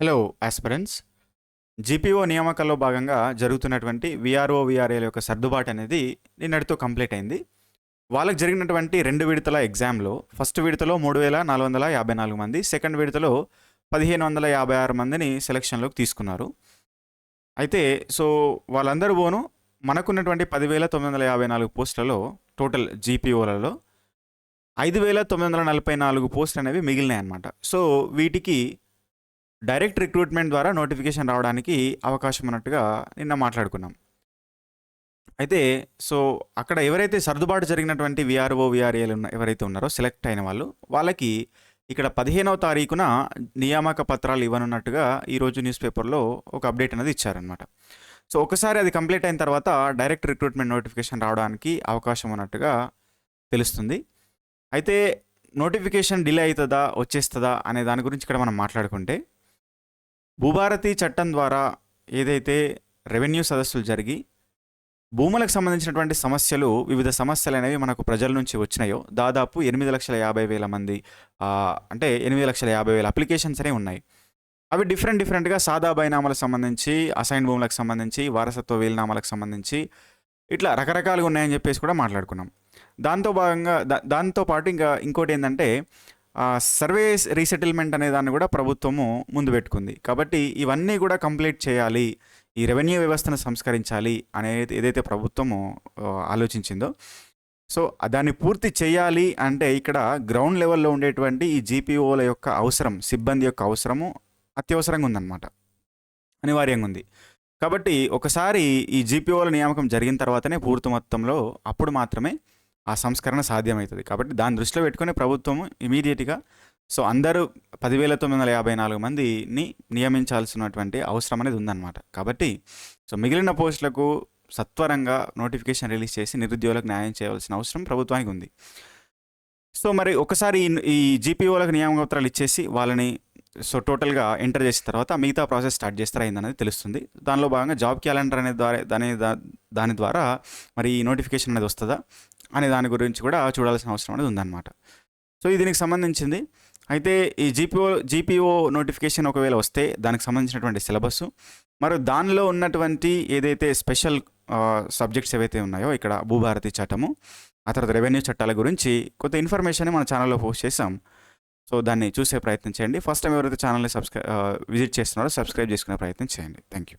Hello aspirants. GPO నియామకాల్లో భాగంగా జరుగుతున్నటువంటి VRO, వీఆర్ఏల యొక్క సర్దుబాటు అనేది నిన్నటితో కంప్లీట్ అయింది. వాళ్ళకి జరిగినటువంటి 2 విడతల ఎగ్జామ్‌లో ఫస్ట్ విడతలో 3454 మంది, సెకండ్ విడతలో 1556 మందిని సెలక్షన్‌లోకి తీసుకున్నారు. అయితే వాళ్ళందరూ పోను మనకున్నటువంటి 10,954 పోస్టులలో టోటల్ జీపీఓలలో 5,944 పోస్టులు అనేవి మిగిలినాయన్నమాట. వీటికి డైరెక్ట్ రిక్రూట్మెంట్ ద్వారా నోటిఫికేషన్ రావడానికి అవకాశం ఉన్నట్టుగా నిన్న మాట్లాడుకున్నాం. అయితే అక్కడ ఎవరైతే సర్దుబాటు జరిగినటువంటి వీఆర్ఓ, వీఆర్ఏలు ఎవరైతే ఉన్నారో సెలెక్ట్ అయిన వాళ్ళకి ఇక్కడ 15వ తారీఖున నియామక పత్రాలు ఇవ్వనున్నట్టుగా ఈరోజు న్యూస్ పేపర్లో ఒక అప్డేట్ అనేది ఇచ్చారనమాట. ఒకసారి అది కంప్లీట్ అయిన తర్వాత డైరెక్ట్ రిక్రూట్మెంట్ నోటిఫికేషన్ రావడానికి అవకాశం ఉన్నట్టుగా తెలుస్తుంది. అయితే నోటిఫికేషన్ డిలే అవుతుందా, వచ్చేస్తుందా అనే దాని గురించి ఇక్కడ మనం మాట్లాడుకుంటే, భూభారతి చట్టం ద్వారా ఏదైతే రెవెన్యూ సదస్సులు జరిగి భూములకు సంబంధించినటువంటి సమస్యలు, వివిధ సమస్యలు అనేవి మనకు ప్రజల నుంచి వచ్చినాయో దాదాపు 8,50,000 మంది, అంటే 8,50,000 అప్లికేషన్స్ అనేవి ఉన్నాయి. అవి డిఫరెంట్గా సాదా బైనామాలకు సంబంధించి, అసైన్ భూములకు సంబంధించి, వారసత్వ వీలునామాలకు సంబంధించి ఇట్లా రకరకాలుగా ఉన్నాయని చెప్పేసి కూడా మాట్లాడుకున్నాం. దాంతోపాటు ఇంకోటి ఏంటంటే సర్వే రీసెటిల్మెంట్ అనే దాన్ని కూడా ప్రభుత్వము ముందు పెట్టుకుంది. కాబట్టి ఇవన్నీ కూడా కంప్లీట్ చేయాలి, ఈ రెవెన్యూ వ్యవస్థను సంస్కరించాలి అనేది ఏదైతే ప్రభుత్వము ఆలోచించిందో, దాన్ని పూర్తి చేయాలి అంటే ఇక్కడ గ్రౌండ్ లెవెల్లో ఉండేటువంటి ఈ జీపీఓల యొక్క అవసరం, సిబ్బంది యొక్క అవసరము అత్యవసరంగా ఉందన్నమాట, అనివార్యంగా ఉంది. కాబట్టి ఒకసారి ఈ జీపీఓల నియామకం జరిగిన తర్వాతనే పూర్తి మొత్తంలో అప్పుడు మాత్రమే ఆ సంస్కరణ సాధ్యమవుతుంది. కాబట్టి దాన్ని దృష్టిలో పెట్టుకుని ప్రభుత్వము ఇమీడియట్గా అందరూ 10,954 మందిని నియమించాల్సినటువంటి అవసరం అనేది ఉందన్నమాట. కాబట్టి మిగిలిన పోస్టులకు సత్వరంగా నోటిఫికేషన్ రిలీజ్ చేసి నిరుద్యోగులకు న్యాయం చేయవలసిన అవసరం ప్రభుత్వానికి ఉంది. మరి ఒకసారి ఈ జీపీఓలకు నియామక పత్రాలు ఇచ్చేసి వాళ్ళని టోటల్గా ఎంటర్ చేసిన తర్వాత మిగతా ప్రాసెస్ స్టార్ట్ చేస్తారా అయిందనేది తెలుస్తుంది. దానిలో భాగంగా జాబ్ క్యాలెండర్ దాని ద్వారా మరి ఈ నోటిఫికేషన్ అనేది వస్తుందా అనే దాని గురించి కూడా చూడాల్సిన అవసరం అనేది ఉందన్నమాట. దీనికి సంబంధించింది. అయితే ఈ జీపీఓ నోటిఫికేషన్ ఒకవేళ వస్తే దానికి సంబంధించినటువంటి సిలబస్, మరి దానిలో ఉన్నటువంటి ఏదైతే స్పెషల్ సబ్జెక్ట్స్ ఏవైతే ఉన్నాయో, ఇక్కడ భూభారతి చట్టము, ఆ తర్వాత రెవెన్యూ చట్టాల గురించి కొంత ఇన్ఫర్మేషన్ మన ఛానల్లో పోస్ట్ చేసాం. దాన్ని చూసే ప్రయత్నం చేయండి. ఫస్ట్ టైం ఎవరైతే ఛానల్ని విజిట్ చేస్తున్నారో సబ్స్క్రైబ్ చేసుకునే ప్రయత్నం చేయండి. Thank you.